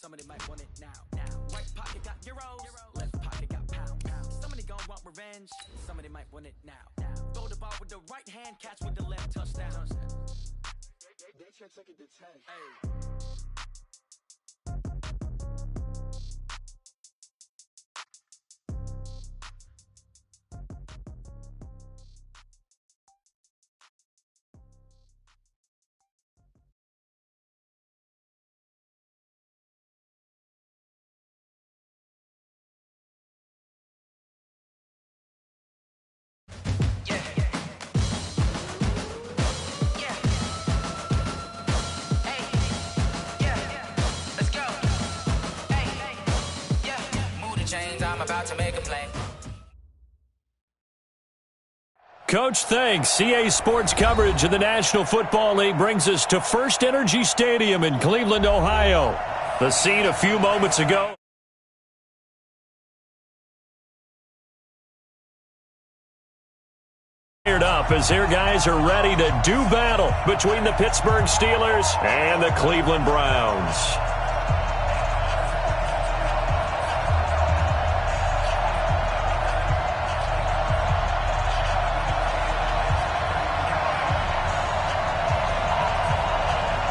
Somebody might want it now. Right pocket got euros, left pocket got pounds. Somebody gon' want revenge, somebody might want it now. Throw the ball with the right hand, catch with the left, touchdown. They check second to 10. Hey. I'm about to make a play. Coach, thanks. CA Sports coverage of the National Football League brings us to First Energy Stadium in Cleveland, Ohio. The scene a few moments ago. Up as their guys are ready to do battle between the Pittsburgh Steelers and the Cleveland Browns.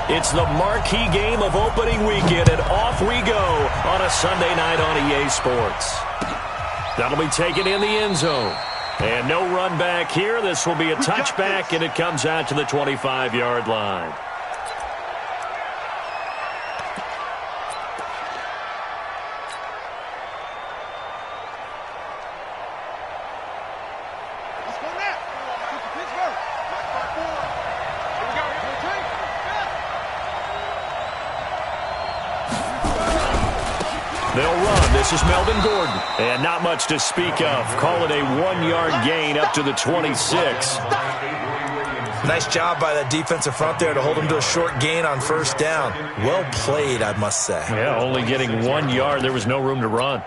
It's the marquee game of opening weekend, and off we go on a Sunday night on EA Sports. That'll be taken in the end zone. And no run back here. This will be a touchback, and it comes out to the 25-yard line. They'll run. This is Melvin Gordon. And not much to speak of. Call it a 1-yard gain up to the 26. Nice job by that defensive front there to hold them to a short gain on first down. Well played, I must say. Yeah, only getting 1 yard. There was no room to run.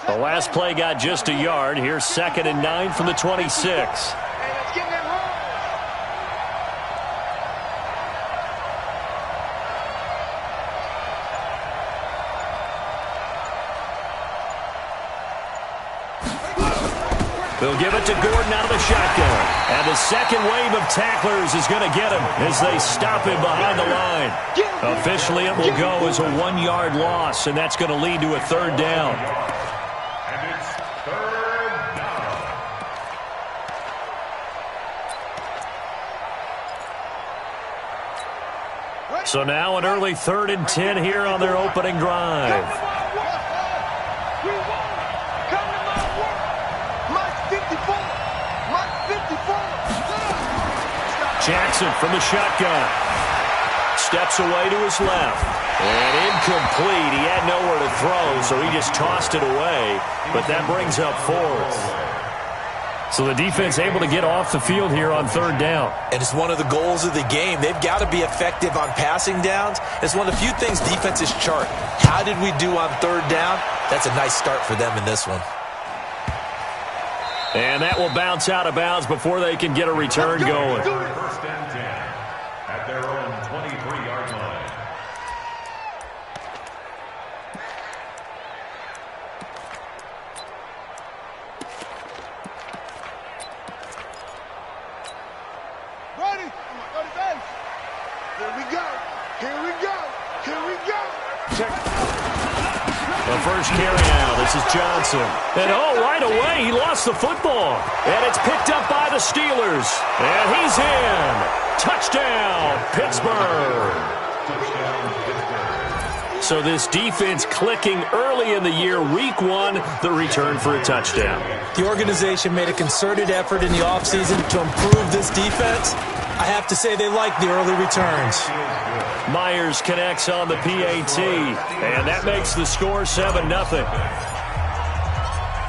The last play got just a yard. Here's 2nd and 9 from the 26. They'll give it to Gordon out of the shotgun. And the second wave of tacklers is going to get him as they stop him behind the line. Officially, it will go as a 1-yard loss, and that's going to lead to a 3rd down. So now an early 3rd and 10 here on their opening drive. Jackson from the shotgun. Steps away to his left. And incomplete. He had nowhere to throw, so he just tossed it away. But that brings up 4th. So the defense able to get off the field here on 3rd down. And it's one of the goals of the game. They've got to be effective on passing downs. It's one of the few things defenses chart. How did we do on 3rd down? That's a nice start for them in this one. And that will bounce out of bounds before they can get a return going. 1st and 10 at their own 23-yard line. Ready? Here we go. Here we go. Here we go. Check. The first carry now. This is Johnson. And right away, he lost the football. And it's picked up by the Steelers. And he's in. Touchdown, Pittsburgh. So this defense clicking early in the year. Week 1, the return for a touchdown. The organization made a concerted effort in the offseason to improve this defense. I have to say they like the early returns. Myers connects on the PAT, and that makes the score 7-0.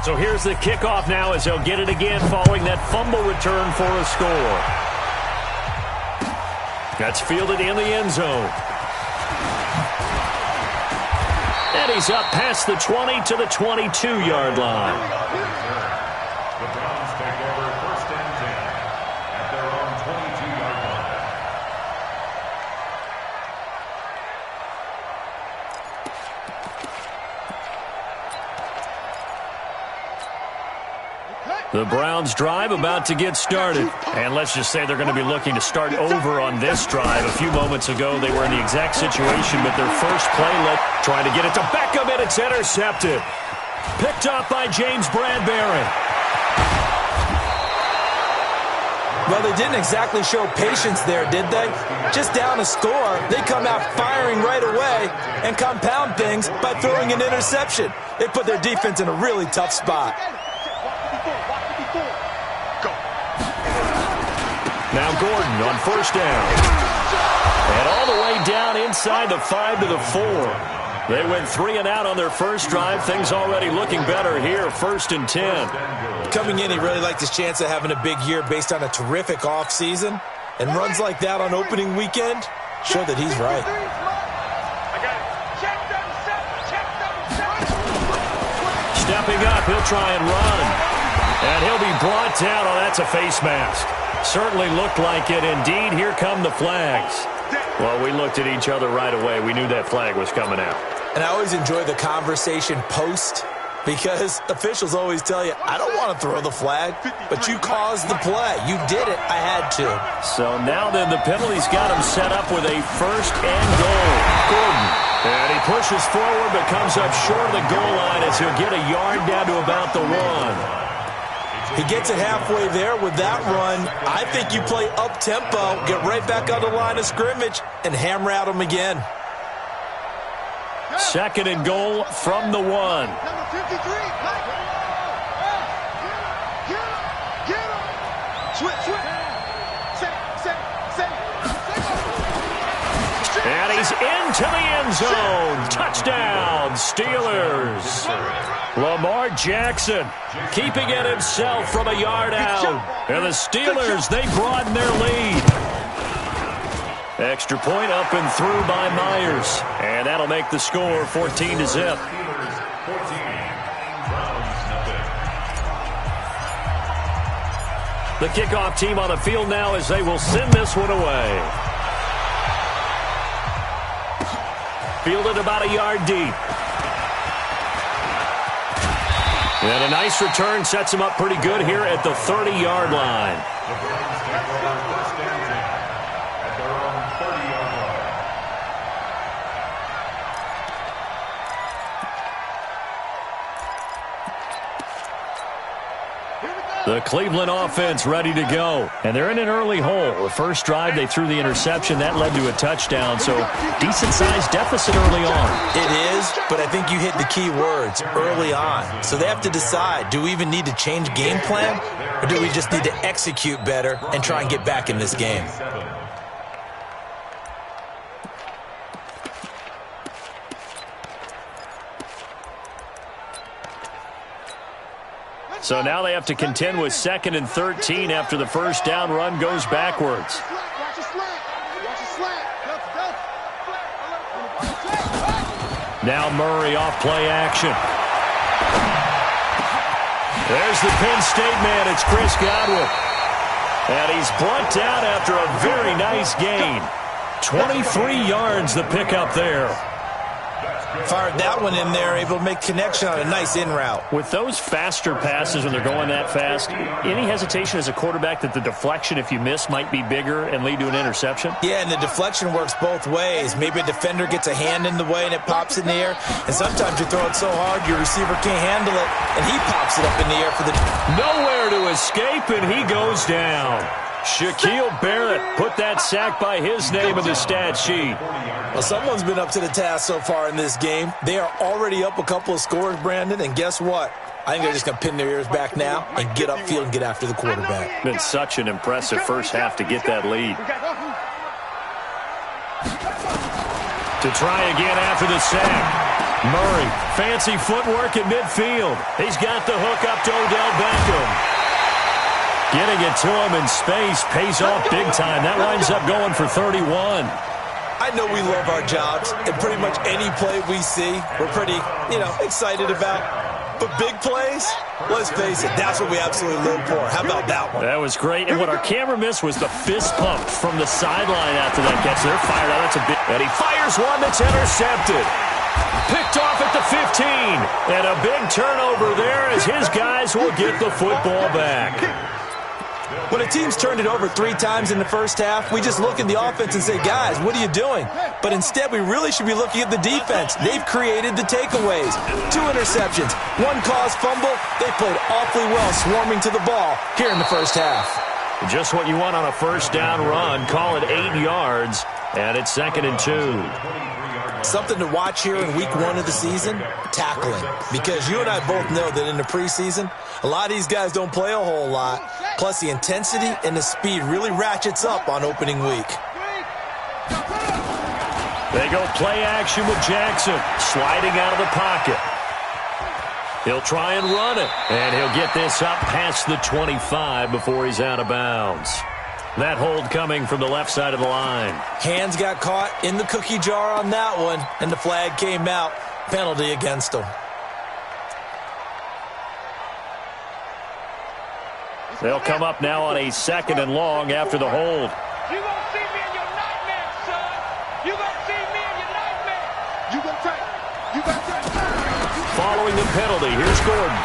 So here's the kickoff now as they'll get it again following that fumble return for a score. That's fielded in the end zone. And he's up past the 20 to the 22-yard line. The Browns drive about to get started. And let's just say they're going to be looking to start over on this drive. A few moments ago, they were in the exact situation with their first play. Trying to get it to Beckham, and it's intercepted. Picked up by James Bradbury. Well, they didn't exactly show patience there, did they? Just down a score, they come out firing right away and compound things by throwing an interception. They put their defense in a really tough spot. Now Gordon on first down. And all the way down inside the 5 to the 4. They went 3 and out on their first drive. Things already looking better here, 1st and 10. Coming in, he really liked his chance of having a big year based on a terrific offseason. And runs like that on opening weekend show that he's right. Stepping up, he'll try and run. And he'll be brought down. Oh, that's a face mask. Certainly looked like it. Indeed, here come the flags. Well, we looked at each other right away. We knew that flag was coming out. And I always enjoy the conversation post because officials always tell you, I don't want to throw the flag, but you caused the play. You did it. I had to. So now then the penalty's got him set up with a 1st and goal. Gordon. And he pushes forward but comes up short of the goal line as he'll get a yard down to about the 1. He gets it halfway there with that run. I think you play up-tempo, get right back on the line of scrimmage, and hammer at him again. 2nd and goal from the 1. Number 53. Get him. Switch. And he's into the end zone. Touchdown, Steelers. Lamar Jackson keeping it himself from a yard out. And the Steelers, they broaden their lead. Extra point up and through by Myers. And that'll make the score 14-0. The kickoff team on the field now as they will send this one away. Fielded about a yard deep. And a nice return sets him up pretty good here at the 30-yard line. The Browns take over first and 10 at their own 30-yard line. The Cleveland offense ready to go. And they're in an early hole. The first drive, they threw the interception. That led to a touchdown, so decent-sized deficit early on. It is, but I think you hit the key words, early on. So they have to decide, do we even need to change game plan, or do we just need to execute better and try and get back in this game? So now they have to contend with 2nd and 13 after the first down run goes backwards. Now Murray off play action. There's the Penn State man. It's Chris Godwin. And he's brought down after a very nice gain. 23 yards the pickup there. Fired that one in there, able to make connection on a nice in route. With those faster passes when they're going that fast, any hesitation as a quarterback that the deflection, if you miss, might be bigger and lead to an interception? Yeah, and the deflection works both ways. Maybe a defender gets a hand in the way and it pops in the air. And sometimes you throw it so hard your receiver can't handle it, and he pops it up in the air for the... Nowhere to escape, and he goes down. Shaquille Barrett put that sack by his name in the stat sheet. Well, someone's been up to the task so far in this game. They are already up a couple of scores, Brandon, and guess what? I think they're just going to pin their ears back now and get upfield and get after the quarterback. Been such an impressive first half to get that lead. To try again after the sack. Murray, fancy footwork at midfield. He's got the hook up to Odell Beckham. Getting it to him in space pays off big time. That winds up going for 31. I know we love our jobs, and pretty much any play we see, we're pretty, excited about. But big plays, let's face it, that's what we absolutely live for. How about that one? That was great. And what our camera missed was the fist pump from the sideline after that catch. They're fired out. That's a big... And he fires one that's intercepted. Picked off at the 15. And a big turnover there as his guys will get the football back. When a team's turned it over 3 times in the first half, we just look at the offense and say, guys, what are you doing? But instead, we really should be looking at the defense. They've created the takeaways. 2 interceptions, 1 caused fumble. They played awfully well swarming to the ball here in the first half. Just what you want on a first down run. Call it 8 yards, and it's 2nd and 2. Something to watch here in week 1 of the season, tackling. Because you and I both know that in the preseason, a lot of these guys don't play a whole lot. Plus, the intensity and the speed really ratchets up on opening week. They go play action with Jackson, sliding out of the pocket. He'll try and run it, and he'll get this up past the 25 before he's out of bounds. That hold coming from the left side of the line. Hands got caught in the cookie jar on that one, and the flag came out. Penalty against him. They'll come up now on a 2nd and long after the hold. You gonna see me in your nightmare, son. You gonna see me in your nightmare. You gonna take. You gonna take. Following the penalty, here's Gordon.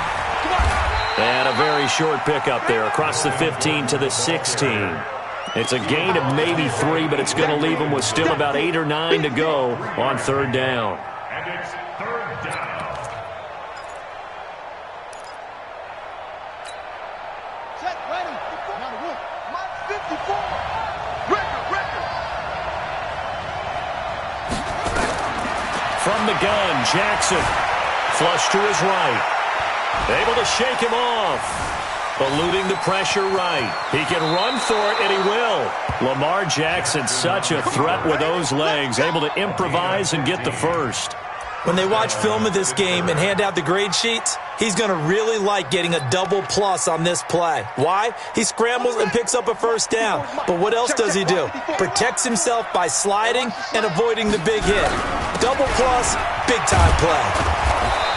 And a very short pickup there across the 15 to the 16. It's a gain of maybe 3, but it's going to leave them with still about 8 or 9 to go on 3rd down. And it's 3rd down. Set, ready. Now the rook. Mark 54. Record. From the gun, Jackson. Flush to his right. Able to shake him off. Eluding the pressure right. He can run for it, and he will. Lamar Jackson, such a threat with those legs, able to improvise and get the first. When they watch film of this game and hand out the grade sheets, he's going to really like getting a double plus on this play. Why? He scrambles and picks up a first down. But what else does he do? Protects himself by sliding and avoiding the big hit. Double plus, big-time play.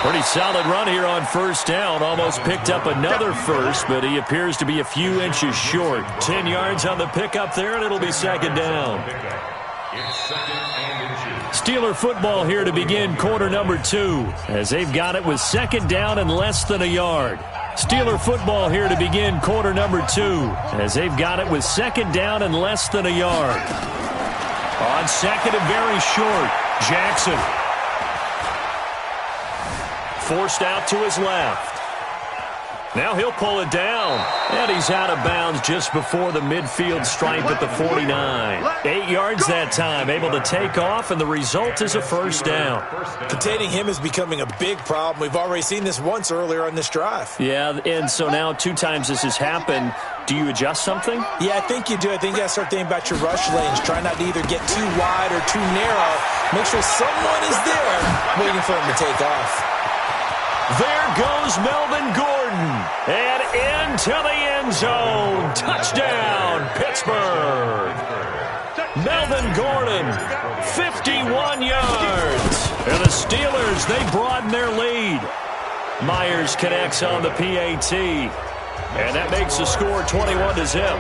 Pretty solid run here on first down. Almost picked up another first, but he appears to be a few inches short. 10 yards on the pickup there, and it'll be 2nd down. Steeler football here to begin quarter number 2, as they've got it with 2nd down and less than a yard. Steeler football here to begin quarter number 2, as they've got it with 2nd down and less than a yard. On 2nd and very short, Jackson. Forced out to his left. Now he'll pull it down. And he's out of bounds just before the midfield stripe at the 49. 8 yards that time, able to take off, and the result is a first down. Containing him is becoming a big problem. We've already seen this once earlier on this drive. Yeah, and so now 2 times this has happened. Do you adjust something? Yeah, I think you do. I think you got to start thinking about your rush lanes. Try not to either get too wide or too narrow. Make sure someone is there waiting for him to take off. There goes Melvin Gordon. And into the end zone. Touchdown, Pittsburgh. Melvin Gordon, 51 yards. And the Steelers, they broaden their lead. Myers connects on the PAT. And that makes the score 21-0.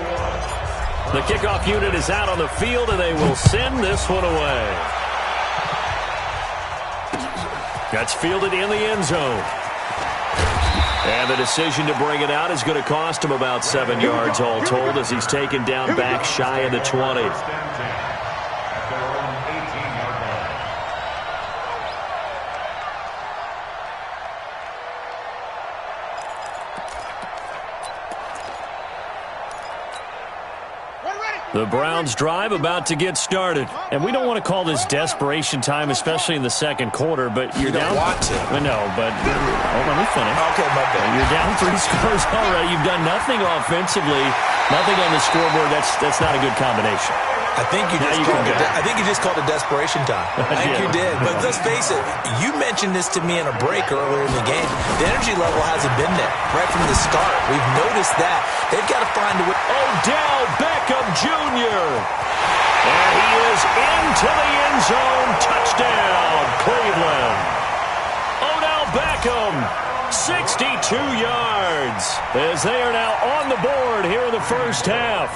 The kickoff unit is out on the field, and they will send this one away. That's fielded in the end zone. And the decision to bring it out is going to cost him about 7 yards all told, as he's taken down back shy of the 20. The Browns drive about to get started. And we don't want to call this desperation time, especially in the second quarter, but you're down. You don't want to. No, but let me finish. Okay, my bad. You're down 3 scores already. You've done nothing offensively, nothing on the scoreboard. That's not a good combination. I think you just called it desperation time. I think you did. But let's face it, you mentioned this to me in a break earlier in the game. The energy level hasn't been there right from the start. We've noticed that. They've got to find a way. Odell Beckham Jr. And he is into the end zone. Touchdown, Cleveland. Odell Beckham, 62 yards, as they are now on the board here in the first half.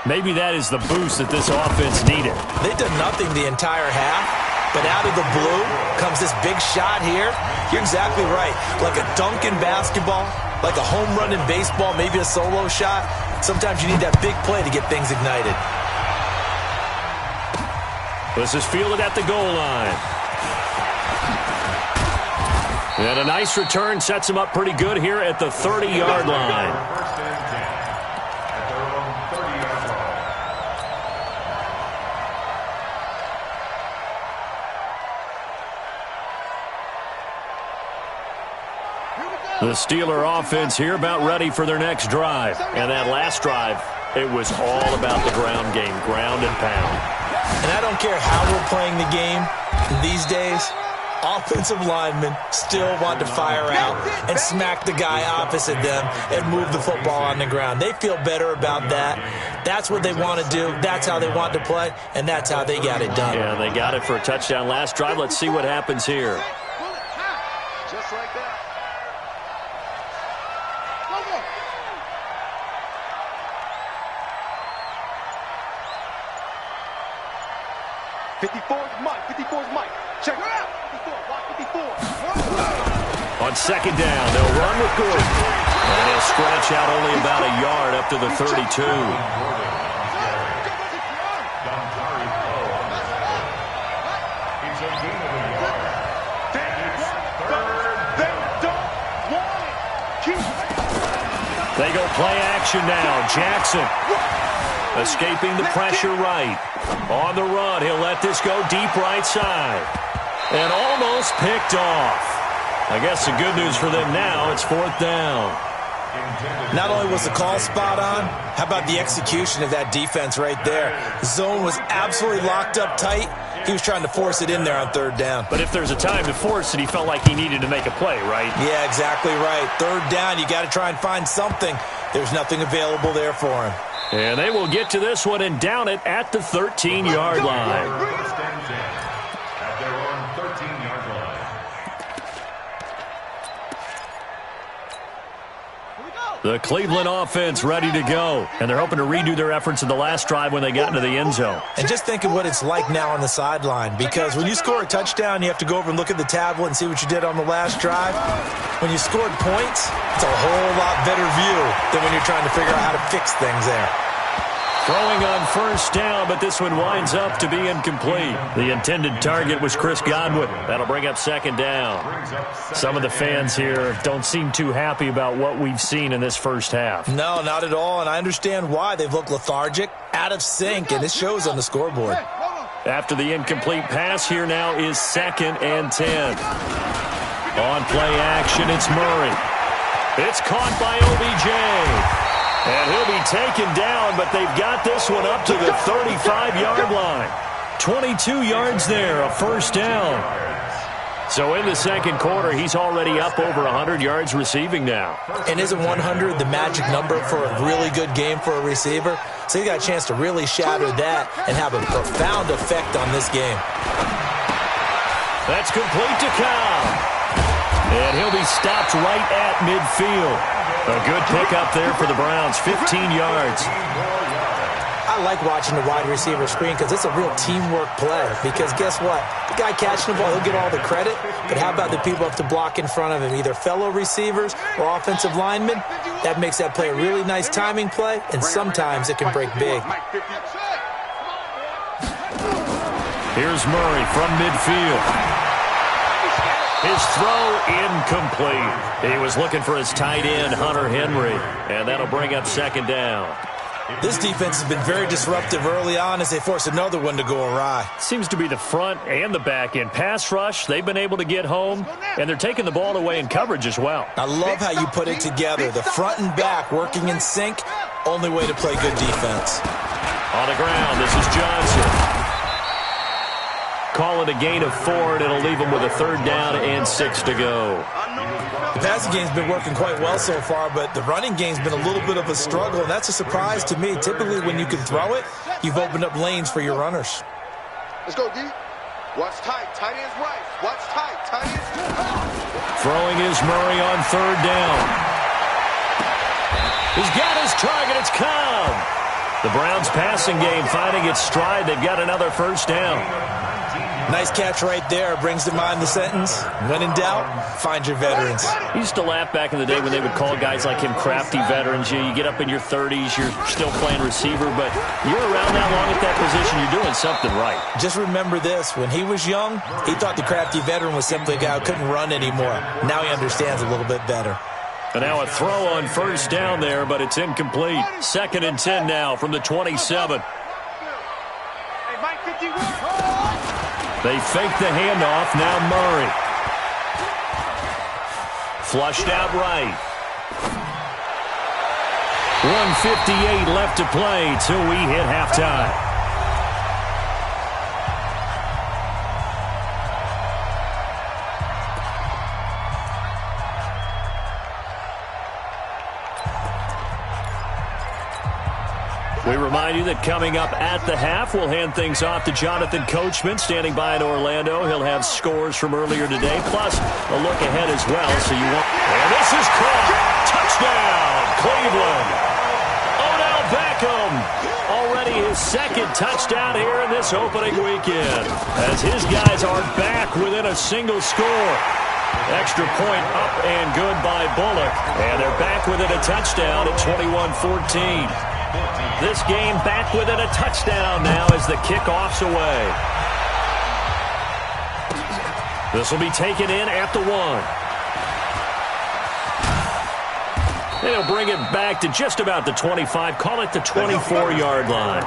Maybe that is the boost that this offense needed. They've done nothing the entire half, But out of the blue comes this big shot here. You're exactly right. Like a dunk in basketball, like a home run in baseball, maybe a solo shot. Sometimes you need that big play to get things ignited. This is fielded at the goal line. And a nice return sets him up pretty good here at the 30-yard line. First and 10 at their own 30-yard line. The Steeler offense here about ready for their next drive. And that last drive, it was all about the ground game, ground and pound. And I don't care how we're playing the game these days, offensive linemen still want to fire out and smack the guy opposite them and move the football on the ground. They feel better about that. That's what they want to do. That's how they want to play, and that's how they got it done. Yeah, they got it for a touchdown last drive. Let's see what happens here. Just like that. 54's Mike. 54's Mike. Check it out. 54. Watch 54. On second down, they'll run with Gordon. And he'll scratch out only about a yard up to the 32. They go play action now. Jackson escaping the pressure right. On the run, he'll let this go deep right side. And almost picked off. I guess the good news for them now, it's fourth down. Not only was the call spot on, how about the execution of that defense right there? Zone was absolutely locked up tight. He was trying to force it in there on third down. But if there's a time to force it, he felt like he needed to make a play, right? Yeah, exactly right. Third down, you got to try and find something. There's nothing available there for him. And they will get to this one and down it at the 13-yard line. First and 10 at their own 13-yard line. The Cleveland offense ready to go. And they're hoping to redo their efforts in the last drive when they got into the end zone. And just think of what it's like now on the sideline, because when you score a touchdown, you have to go over and look at the tablet and see what you did on the last drive. When you scored points, it's a whole lot better view than when you're trying to figure out how to fix things there. Throwing on first down, but this one winds up to be incomplete. The intended target was Chris Godwin. That'll bring up second down. Some of the fans here don't seem too happy about what we've seen in this first half. No, not at all, and I understand why. They've looked lethargic, out of sync, and it shows on the scoreboard. After the incomplete pass, here now is 2nd and 10. On play action, it's Murray. It's caught by OBJ. And he'll be taken down, but they've got this one up to the 35-yard line. 22 yards there, a first down. So in the second quarter, he's already up over 100 yards receiving now. And isn't 100 the magic number for a really good game for a receiver? So he got a chance to really shatter that and have a profound effect on this game. That's complete to Cobb. And he'll be stopped right at midfield. A good pickup there for the Browns, 15 yards. I like watching the wide receiver screen because it's a real teamwork play. Because guess what? The guy catching the ball, he'll get all the credit. But how about the people up to block in front of him, either fellow receivers or offensive linemen? That makes that play a really nice timing play, and sometimes it can break big. Here's Murray from midfield. His throw incomplete. He was looking for his tight end, Hunter Henry, and that'll bring up second down. This defense has been very disruptive early on as they force another one to go awry. Seems to be the front and the back end. Pass rush, they've been able to get home, and they're taking the ball away in coverage as well. I love how you put it together. The front and back working in sync, only way to play good defense. On the ground, this is Johnson. Call it a gain of 4, and it'll leave him with a third down and 6 to go. The passing game's been working quite well so far, but the running game's been a little bit of a struggle, and that's a surprise to me. Typically, when you can throw it, you've opened up lanes for your runners. Let's go, D. Watch tight. Tight end's right. Watch tight. Tight end's good. Throwing is Murray on third down. He's got his target. It's Cobb. The Browns passing game finding its stride. They've got another first down. Nice catch right there. Brings to mind the sentence, when in doubt, find your veterans. I used to laugh back in the day when they would call guys like him crafty veterans. You get up in your 30s, you're still playing receiver, but you're around that long at that position, you're doing something right. Just remember this. When he was young, he thought the crafty veteran was simply a guy who couldn't run anymore. Now he understands a little bit better. And now a throw on first down there, but it's incomplete. 2nd and 10 now from the 27. They fake the handoff. Now Murray. Flushed out right. 1:58 left to play till we hit halftime. We remind you that coming up at the half, we'll hand things off to Jonathan Coachman, standing by in Orlando. He'll have scores from earlier today, plus a look ahead as well. So you won't. And this is caught. Touchdown, Cleveland. Odell Beckham. Already his 2nd touchdown here in this opening weekend, as his guys are back within a single score. Extra point up and good by Bullock. And they're back within a touchdown at 21-14. This game back within a touchdown now as the kickoff's away. This will be taken in at the 1. They'll bring it back to just about the 25. Call it the 24-yard line.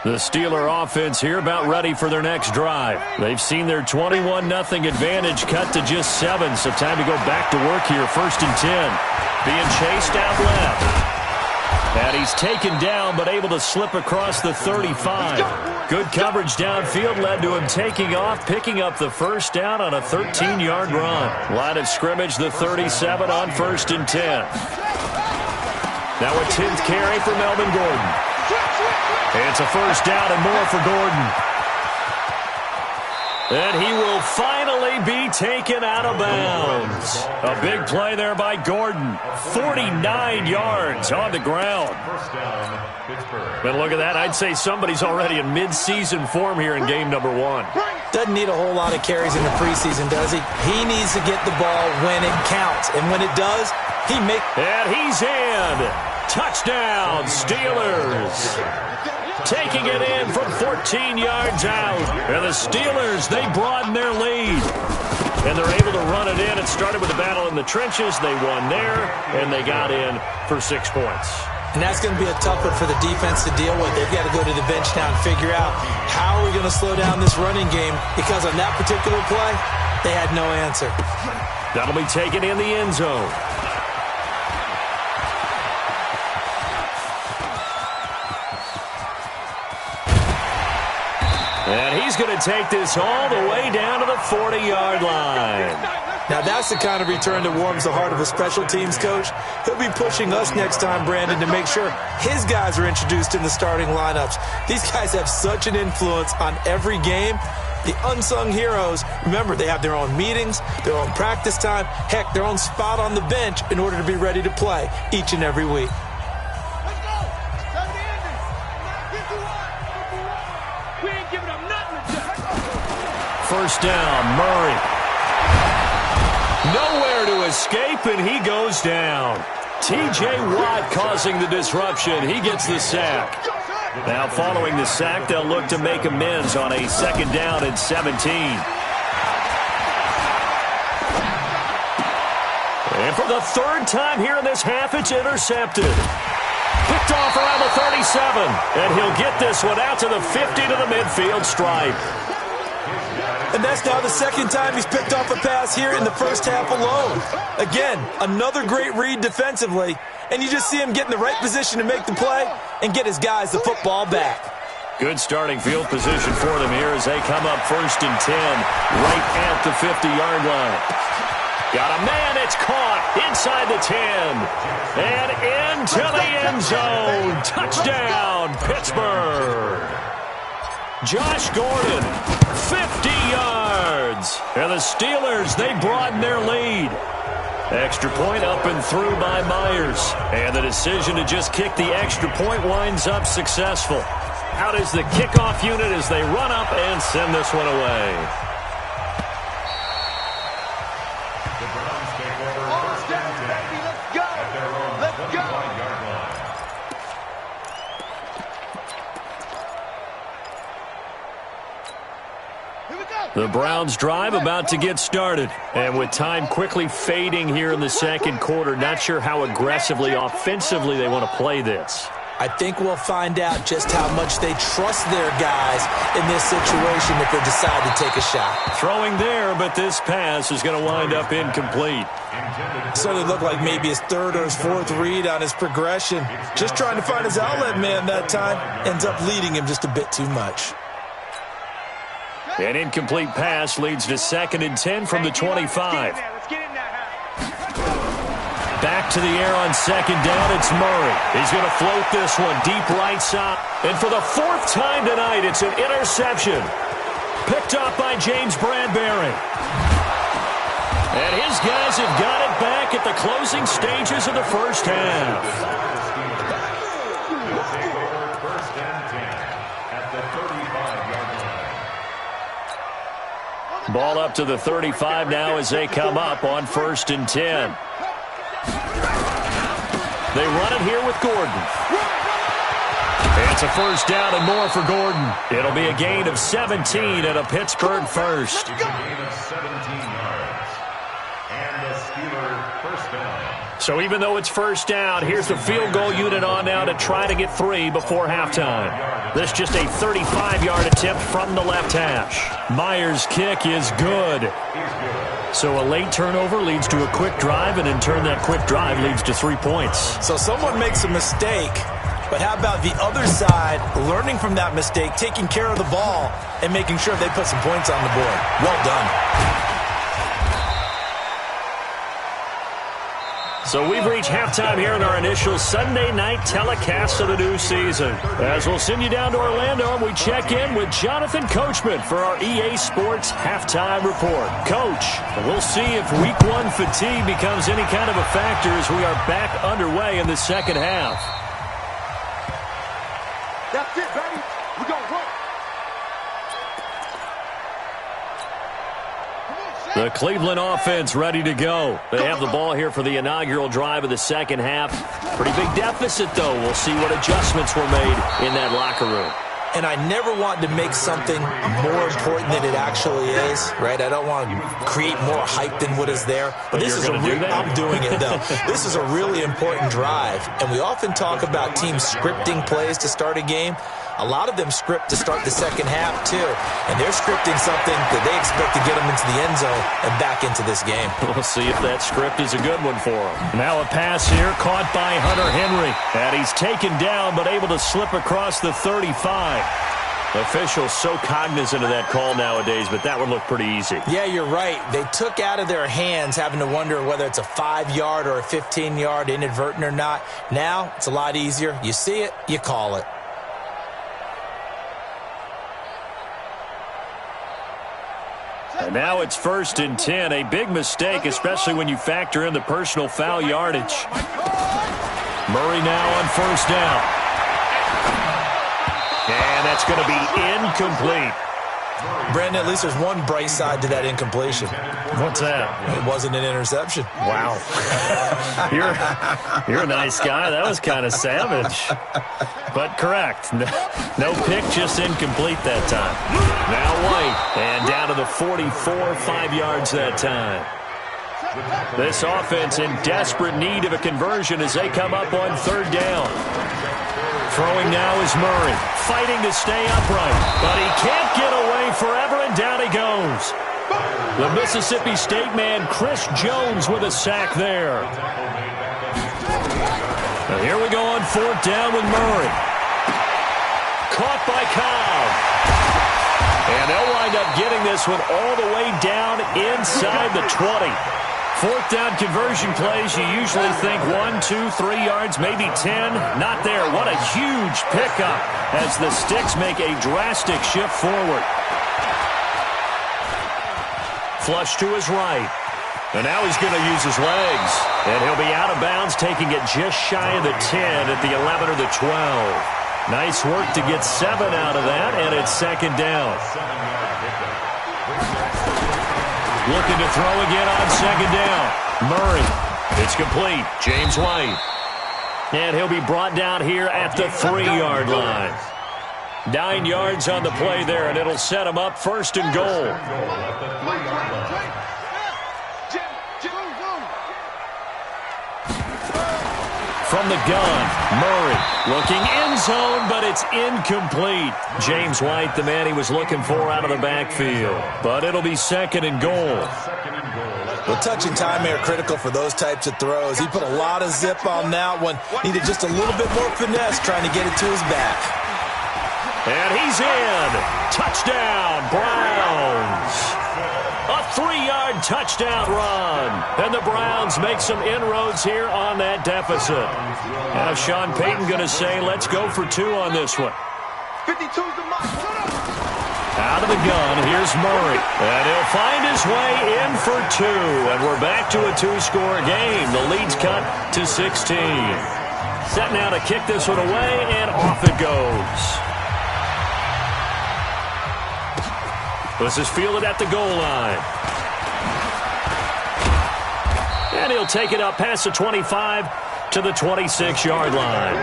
The Steeler offense here about ready for their next drive. They've seen their 21-0 advantage cut to just 7, so time to go back to work here. 1st and 10. Being chased out left. And he's taken down but able to slip across the 35. Good coverage downfield led to him taking off, picking up the first down on a 13-yard run. Line of scrimmage, the 37 on 1st and 10. Now a 10th carry for Melvin Gordon. It's a first down and more for Gordon. And he will finally be taken out of bounds. A big play there by Gordon. 49 yards on the ground. But look at that. I'd say somebody's already in mid-season form here in game number 1. Doesn't need a whole lot of carries in the preseason, does he? He needs to get the ball when it counts. And when it does, he makes... And he's in. Touchdown, Steelers. Taking it in from 14 yards out. And the Steelers, they broaden their lead. And they're able to run it in. It started with a battle in the trenches. They won there, and they got in for 6 points. And that's going to be a tough one for the defense to deal with. They've got to go to the bench now and figure out how are we going to slow down this running game, because on that particular play, they had no answer. That'll be taken in the end zone. And he's going to take this all the way down to the 40-yard line. Now that's the kind of return that warms the heart of a special teams coach. He'll be pushing us next time, Brandon, to make sure his guys are introduced in the starting lineups. These guys have such an influence on every game. The unsung heroes, remember, they have their own meetings, their own practice time, heck, their own spot on the bench in order to be ready to play each and every week. First down, Murray. Nowhere to escape, and he goes down. T.J. Watt causing the disruption. He gets the sack. Now following the sack, they'll look to make amends on a 2nd down and 17. And for the 3rd time here in this half, it's intercepted. Picked off around the 37. And he'll get this one out to the 50 to the midfield stripe. And that's now the 2nd time he's picked off a pass here in the first half alone. Again, another great read defensively. And you just see him get in the right position to make the play and get his guys the football back. Good starting field position for them here as they come up 1st and 10 right at the 50-yard line. Got a man, it's caught inside the 10 and into the end zone. Touchdown, Pittsburgh. Josh Gordon, 50 yards. And the Steelers, they broaden their lead. Extra point up and through by Myers. And the decision to just kick the extra point winds up successful. Out is the kickoff unit as they run up and send this one away. The Browns take over first and 10 at their own 25-yard line. The Browns drive about to get started. And with time quickly fading here in the second quarter, not sure how aggressively, offensively they want to play this. I think we'll find out just how much they trust their guys in this situation if they decide to take a shot. Throwing there, but this pass is going to wind up incomplete. So it looked like maybe his third or his fourth read on his progression. Just trying to find his outlet man that time. Ends up leading him just a bit too much. An incomplete pass leads to 2nd and 10 from the 25. Back to the air on 2nd down, it's Murray. He's going to float this one deep right side. And for the 4th time tonight, it's an interception. Picked off by James Bradbury. And his guys have got it back at the closing stages of the first half. They'll take over first and 10 at the 35-yard line. Ball up to the 35 now as they come up on 1st and 10. They run it here with Gordon. It's a first down and more for Gordon. It'll be a gain of 17 and a Pittsburgh first. It's a gain of 17 yards. And the Steelers first down. So even though it's first down, here's the field goal unit on now to try to get 3 before halftime. This just a 35-yard attempt from the left hash. Myers' kick is good. So a late turnover leads to a quick drive, and in turn that quick drive leads to 3 points. So someone makes a mistake, but how about the other side learning from that mistake, taking care of the ball, and making sure they put some points on the board? Well done. So we've reached halftime here in our initial Sunday night telecast of the new season. As we'll send you down to Orlando, we check in with Jonathan Coachman for our EA Sports Halftime Report. Coach, we'll see if Week 1 fatigue becomes any kind of a factor as we are back underway in the second half. That's it, baby. We're going to work. The Cleveland offense ready to go. They have the ball here for the inaugural drive of the second half. Pretty big deficit, though. We'll see what adjustments were made in that locker room. And I never want to make something more important than it actually is, right? I don't want to create more hype than what is there. But this is I'm doing it, though. This is a really important drive. And we often talk about teams scripting plays to start a game. A lot of them script to start the second half, too. And they're scripting something that they expect to get them into the end zone and back into this game. We'll see if that script is a good one for them. Now a pass here caught by Hunter Henry. And he's taken down but able to slip across the 35. Officials so cognizant of that call nowadays, but that would look pretty easy. Yeah, you're right. They took out of their hands having to wonder whether it's a 5-yard or a 15-yard inadvertent or not. Now it's a lot easier. You see it, you call it. And now it's 1st and 10. A big mistake, especially when you factor in the personal foul yardage. Murray now on 1st down. And that's going to be incomplete. Brandon, at least there's one bright side to that incompletion. What's that? It wasn't an interception. Wow. You're a nice guy. That was kind of savage. But correct. No pick, just incomplete that time. Now White. And down to the 44, 5 yards that time. This offense in desperate need of a conversion as they come up on 3rd down. Throwing now is Murray, fighting to stay upright, but he can't get away forever, and down he goes. The Mississippi State man, Chris Jones, with a sack there. Now here we go on 4th down with Murray. Caught by Cobb. And they'll wind up getting this one all the way down inside the 20. 4th down conversion plays, you usually think 1, 2, 3 yards, maybe 10. Not there. What a huge pickup as the Sticks make a drastic shift forward. Flush to his right. And now he's going to use his legs. And he'll be out of bounds, taking it just shy of the 10 at the 11 or the 12. Nice work to get 7 out of that, and it's second down. Looking to throw again on second down. Murray. It's complete. James White. And he'll be brought down here at the 3-yard line. 9 yards on the play there, and it'll set him up first and goal. From the gun, Murray looking end zone, but it's incomplete. James White, the man he was looking for out of the backfield. But it'll be second and goal. Well, touch and time are critical for those types of throws. He put a lot of zip on that one. Needed just a little bit more finesse trying to get it to his back. And he's in. Touchdown, Browns. A 3-yard touchdown run. And the Browns make some inroads here on that deficit. Now Sean Payton going to say, let's go for 2 on this one. 52's the mark. Out of the gun, here's Murray. And he'll find his way in for 2. And we're back to a 2-score game. The lead's cut to 16. Set now to kick this one away, and off it goes. This is fielded at the goal line. And he'll take it up past the 25 to the 26-yard line.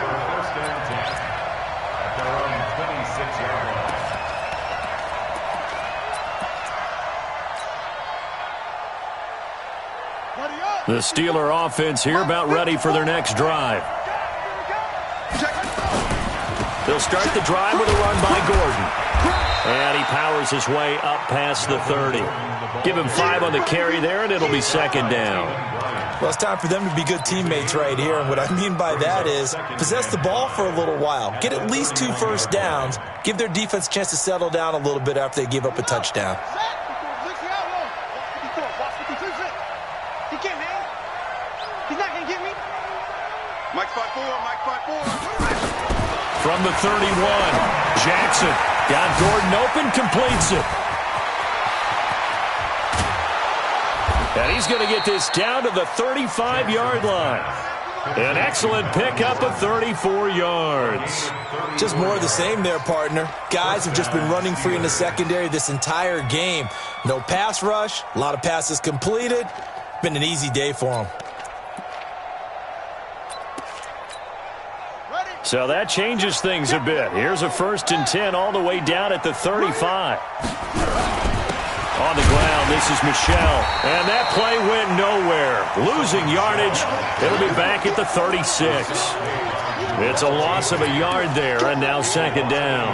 The Steeler offense here about ready for their next drive. They'll start the drive with a run by Gordon. And he powers his way up past the 30. Give him 5 on the carry there, and it'll be second down. Well, it's time for them to be good teammates right here. And what I mean by that is possess the ball for a little while. Get at least 2 first downs. Give their defense a chance to settle down a little bit after they give up a touchdown. He can't hang. He's not going to get me. Mike 5-4, Mike 5-4. From the 31, Jackson got Gordon open, completes it. And he's going to get this down to the 35-yard line. An excellent pickup of 34 yards. Just more of the same there, partner. Guys have just been running free in the secondary this entire game. No pass rush, a lot of passes completed. Been an easy day for them. So that changes things a bit. Here's a 1st and 10 all the way down at the 35. On the ground, this is Michel. And that play went nowhere. Losing yardage. It'll be back at the 36. It's a loss of a yard there, and now second down.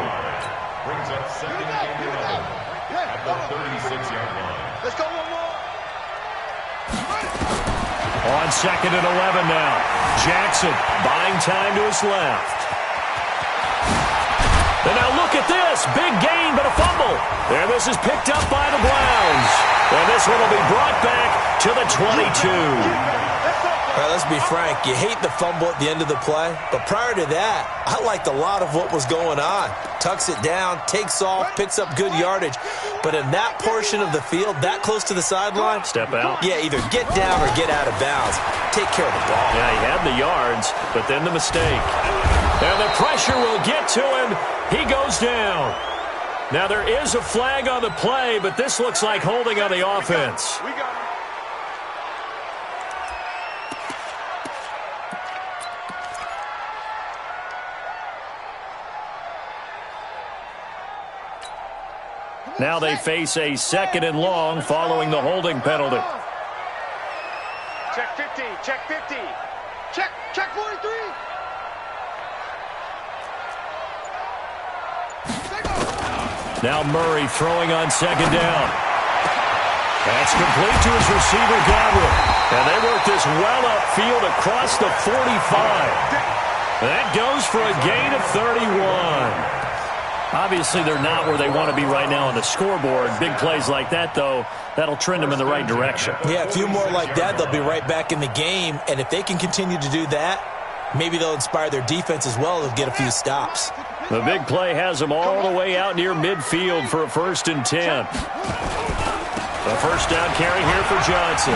Brings up second and 11 at the 36-yard line. Let's go one more. On second and 11 now. Jackson buying time to his left. And now look at this. Big gain, but a fumble. And this is picked up by the Browns. And this one will be brought back to the 22. All right, let's be frank. You hate the fumble at the end of the play. But prior to that, I liked a lot of what was going on. Tucks it down, takes off, picks up good yardage. But in that portion of the field, that close to the sideline, step out. Yeah, either get down or get out of bounds. Take care of the ball. Yeah, he had the yards, but then the mistake. And the pressure will get to him. He goes down. Now there is a flag on the play, but this looks like holding on the offense. We got him. Now they face a 2nd and long following the holding penalty. Check 50, check 50. Check 43. Now Murray throwing on second down. That's complete to his receiver, Gabriel. And they work this well upfield across the 45. That goes for a gain of 31. Obviously, they're not where they want to be right now on the scoreboard. Big plays like that, though, that'll trend them in the right direction. Yeah, a few more like that, they'll be right back in the game. And if they can continue to do that, maybe they'll inspire their defense as well to get a few stops. The big play has them all the way out near midfield for a 1st and 10. A first down carry here for Johnson.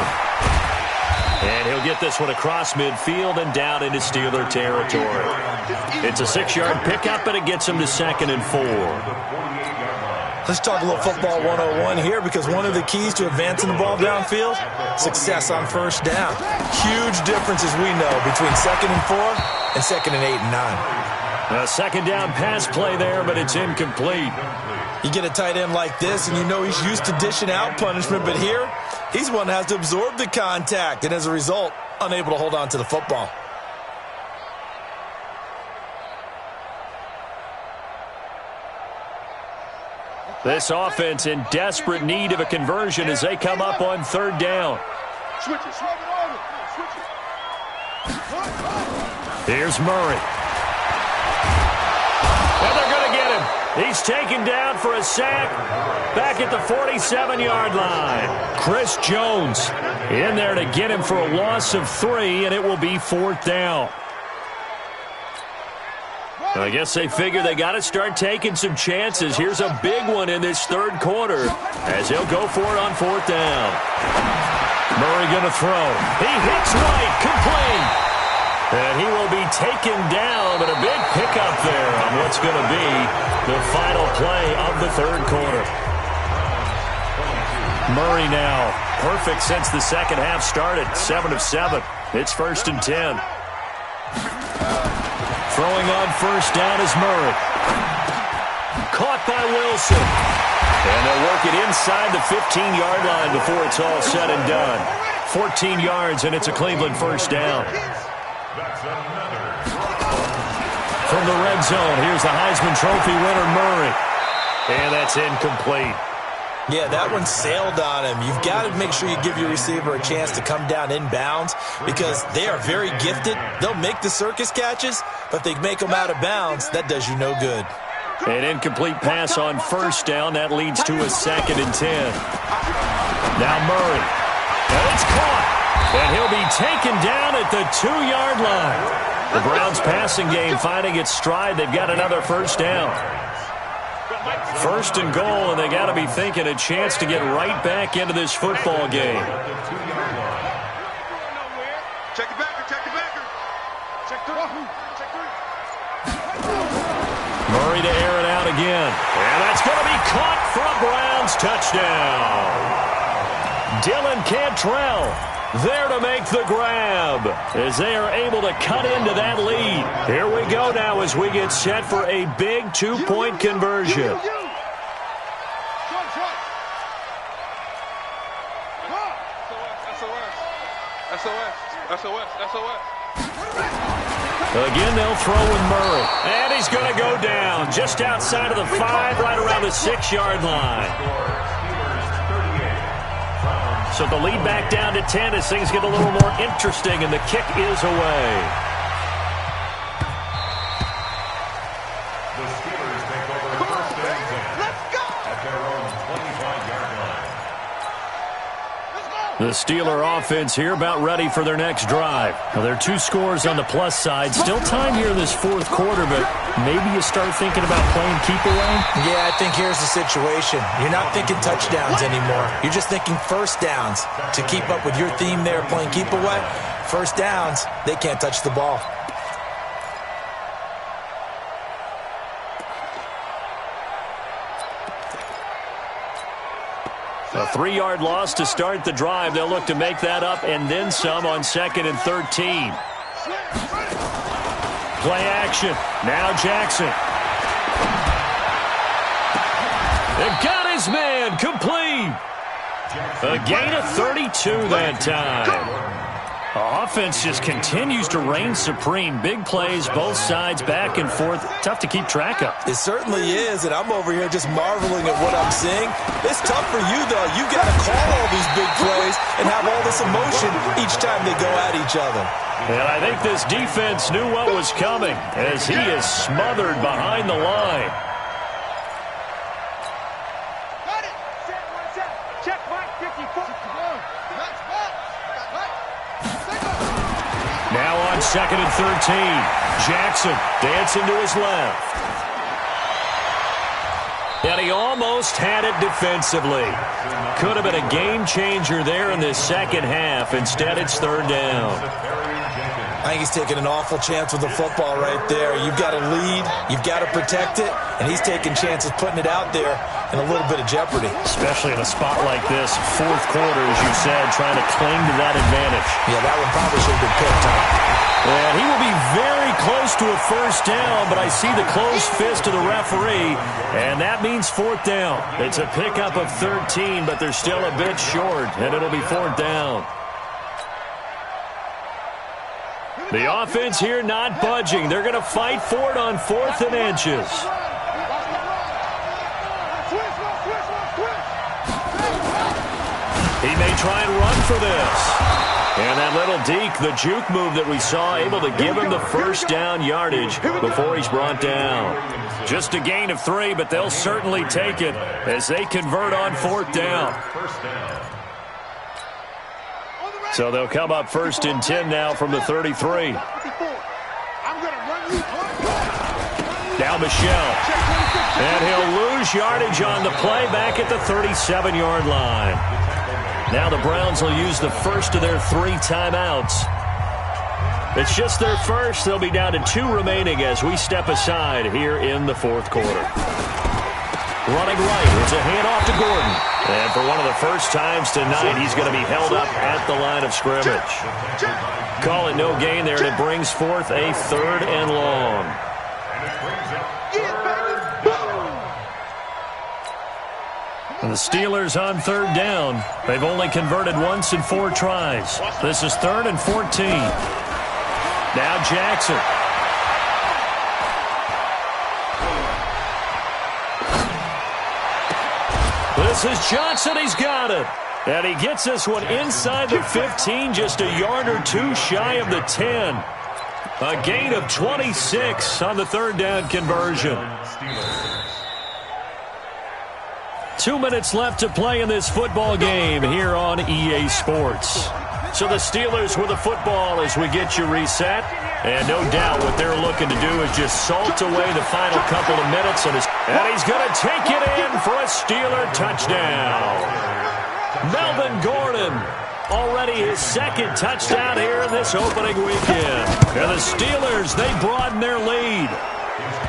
And he'll get this one across midfield and down into Steeler territory. It's a 6-yard pickup, and it gets him to 2nd and 4. Let's talk a little football 101 here, because one of the keys to advancing the ball downfield, success on first down. Huge differences, we know, between 2nd and 4 and 2nd and 8 and 9. A 2nd down pass play there, but it's incomplete. You get a tight end like this, and you know he's used to dishing out punishment, but here, he's one that has to absorb the contact, and as a result, unable to hold on to the football. This offense in desperate need of a conversion as they come up on 3rd down. Switch it. Switch it. Here's Murray. And they're going to get him. He's taken down for a sack back at the 47-yard line. Chris Jones in there to get him for a loss of 3, and it will be 4th down. I guess they figure they got to start taking some chances. Here's a big one in this 3rd quarter as he'll go for it on 4th down. Murray going to throw. He hits right, complete. And he will be taken down, but a big pickup there on what's going to be the final play of the 3rd quarter. Murray now, perfect since the 2nd half started, 7 of 7. It's 1st and 10. Throwing on 1st down is Murray. Caught by Wilson. And they'll work it inside the 15-yard line before it's all said and done. 14 yards, and it's a Cleveland 1st down. From the red zone, here's the Heisman Trophy winner, Murray. And that's incomplete. Yeah, that one sailed on him. You've got to make sure you give your receiver a chance to come down inbounds because they are very gifted. They'll make the circus catches, but if they make them out of bounds, that does you no good. An incomplete pass on 1st down. That leads to a 2nd and 10. Now Murray. And it's caught. And he'll be taken down at the 2-yard line. The Browns passing game finding its stride. They've got another 1st down. 1st and goal, and they got to be thinking a chance to get right back into this football game. Check the backer. Check three. Murray to air it out again. And that's going to be caught for a Browns touchdown. Dylan Cantrell there to make the grab as they are able to cut into that lead. Here we go now as we get set for a big 2-point conversion. SOS. Again, they'll throw with Murray. And he's going to go down just outside of the 5, right around the 6-yard line. So the lead back down to 10 as things get a little more interesting, and the kick is away. The Steelers take over 1st and 10 at their own 25-yard line. The Steeler offense here about ready for their next drive. Now, there are 2 scores on the plus side. Still time here in this 4th quarter, but maybe you start thinking about playing keep away? Yeah, I think here's the situation. You're not thinking touchdowns anymore. You're just thinking 1st downs. To keep up with your theme there, playing keep away, 1st downs, they can't touch the ball. A 3-yard loss to start the drive. They'll look to make that up and then some on 2nd and 13. Play action. Now Jackson. They've got his man complete. A gain of 32 that time. Offense just continues to reign supreme. Big plays, both sides, back and forth. Tough to keep track of. It certainly is, and I'm over here just marveling at what I'm seeing. It's tough for you, though. You got to call all these big plays and have all this emotion each time they go at each other. And I think this defense knew what was coming as he is smothered behind the line. Now on 2nd and 13. Jackson dancing to his left. And he almost had it defensively. Could have been a game changer there in this second half. Instead, it's third down. I think he's taking an awful chance with the football right there. You've got to lead, you've got to protect it, and he's taking chances putting it out there in a little bit of jeopardy. Especially in a spot like this, fourth quarter, as you said, trying to cling to that advantage. Yeah, that one probably should have been picked up. And he will be very close to a first down, but I see the closed fist of the referee, and that means fourth down. It's a pickup of 13, but they're still a bit short, and it'll be fourth down. The offense here not budging. They're going to fight for it on 4th and inches. He may try and run for this. And that little deke, the juke move that we saw, able to give him the first down yardage before he's brought down. Just a gain of 3, but they'll certainly take it as they convert on 4th down. So they'll come up 1st and 10 now from the 33. Now Michel. And he'll lose yardage on the play back at the 37-yard line. Now the Browns will use the first of their 3 timeouts. It's just their first. They'll be down to 2 remaining as we step aside here in the fourth quarter. Running right, it's a handoff to Gordon. And for one of the first times tonight, he's going to be held up at the line of scrimmage. Call it no gain there, and it brings forth a 3rd and long. And the Steelers on 3rd down. They've only converted once in 4 tries. This is 3rd and 14. Now Jackson. This is Johnson. He's got it. And he gets this one inside the 15, just a yard or 2 shy of the 10. A gain of 26 on the 3rd down conversion. 2 minutes left to play in this football game here on EA Sports. So the Steelers with the football as we get you reset. And no doubt what they're looking to do is just salt away the final couple of minutes. And he's going to take it in for a Steeler touchdown. Melvin Gordon, already his 2nd touchdown here in this opening weekend. And the Steelers, they broaden their lead.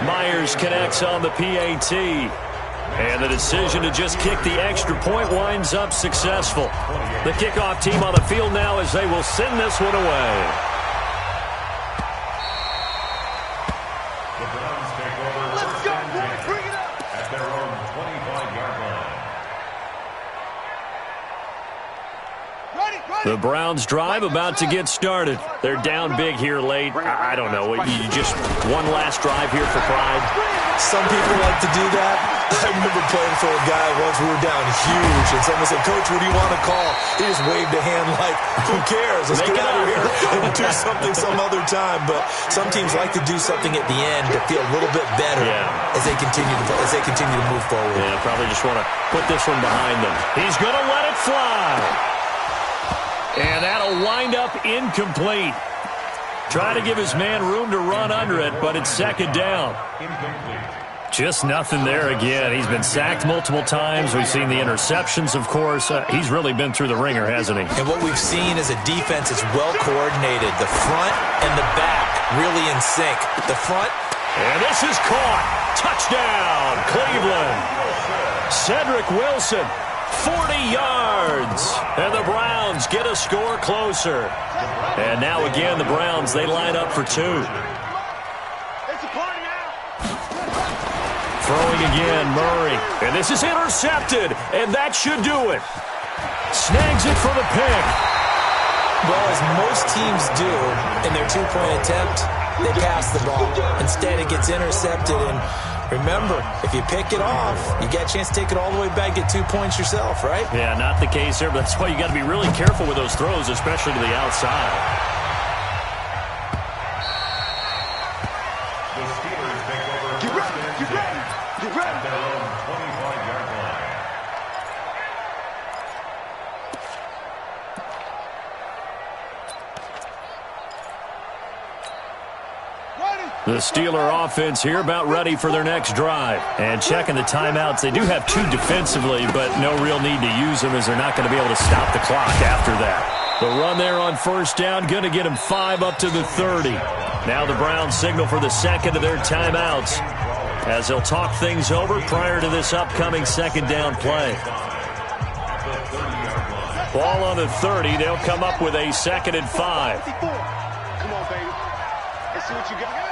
Myers connects on the PAT. And the decision to just kick the extra point winds up successful. The kickoff team on the field now as they will send this one away. The Browns take over. Let's go, boys, bring it up! At their own 25-yard line. The Browns drive about to get started. They're down big here late. I don't know. You just one last drive here for pride. Some people like to do that. I remember playing for a guy once. We were down huge, and someone said, "Coach, what do you want to call?" He just waved a hand like, "Who cares? Let's get out of here and do something some other time." But some teams like to do something at the end to feel a little bit better as they continue to move forward. Yeah, probably just want to put this one behind them. He's going to let it fly. And that'll wind up incomplete. Try to give his man room to run under it, but it's 2nd down. Just nothing there again. He's been sacked multiple times. We've seen the interceptions, of course. He's really been through the ringer, hasn't he? And what we've seen is a defense that's well coordinated. The front and the back really in sync. The front. And this is caught. Touchdown, Cleveland. Cedric Wilson, 40 yards. And the Browns get a score closer. And now again, the Browns, they line up for 2. Throwing again, Murray. And this is intercepted. And that should do it. Snags it for the pick. Well, as most teams do in their 2-point attempt, they pass the ball. Instead, it gets intercepted. And remember, if you pick it off, you get a chance to take it all the way back, get 2 points yourself, right? Yeah, not the case there, but that's why you got to be really careful with those throws, especially to the outside. The Steelers take over. Get ready! At their own 25-yard line. The Steeler offense here about ready for their next drive. And checking the timeouts, they do have 2 defensively, but no real need to use them as they're not going to be able to stop the clock after that. The run there on first down, going to get them 5 up to the 30. Now the Browns signal for the second of their timeouts as they'll talk things over prior to this upcoming second down play. Ball on the 30. They'll come up with a 2nd and 5. Come on, baby. Let's see what you got.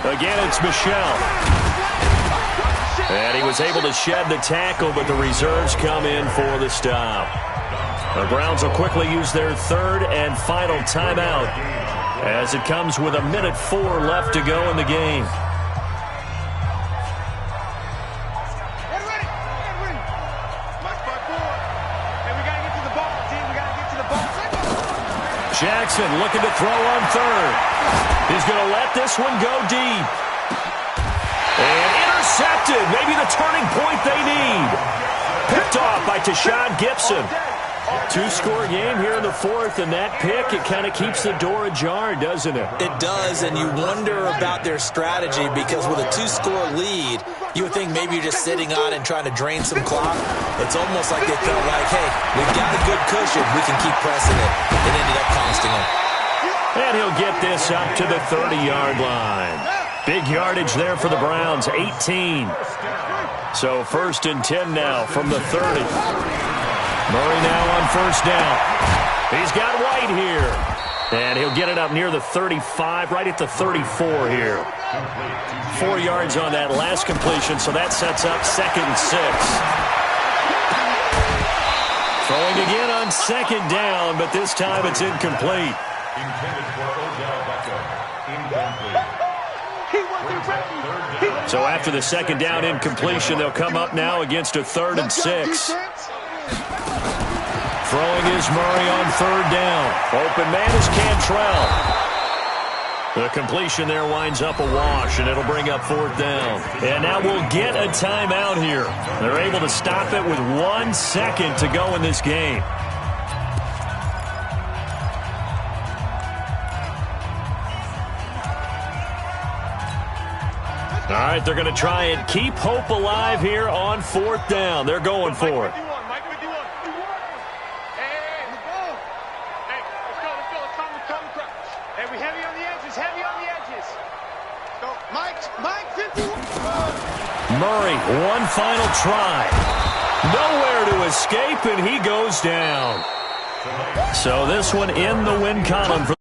Again, it's Michel. And he was able to shed the tackle, but the reserves come in for the stop. The Browns will quickly use their 3rd and final timeout as it comes with 1:04 left to go in the game. Jackson looking to throw on 3rd. He's going to let this one go deep. And intercepted. Maybe the turning point they need. Picked off by Tashawn Gibson. 2-score game here in the 4th, and that pick, it kind of keeps the door ajar, doesn't it? It does, and you wonder about their strategy because with a 2-score lead, you would think maybe you're just sitting on and trying to drain some clock. It's almost like they felt like, hey, we've got a good cushion. We can keep pressing it. It ended up costing them. And he'll get this up to the 30-yard line. Big yardage there for the Browns, 18. So 1st and 10 now from the 30. Murray now on first down. He's got White here. And he'll get it up near the 35, right at the 34 here. 4 yards on that last completion, so that sets up 2nd and 6. Throwing again on 2nd down, but this time it's incomplete. So after the 2nd down incompletion, they'll come up now against a 3rd and 6. Throwing is Murray on 3rd down. Open man is Cantrell. The completion there winds up a wash, and it'll bring up 4th down. And now we'll get a timeout here. They're able to stop it with 1 second to go in this game. All right, they're going to try and keep hope alive here on 4th down. They're going for it. Murray, one final try. Nowhere to escape, and he goes down. So this one in the win column for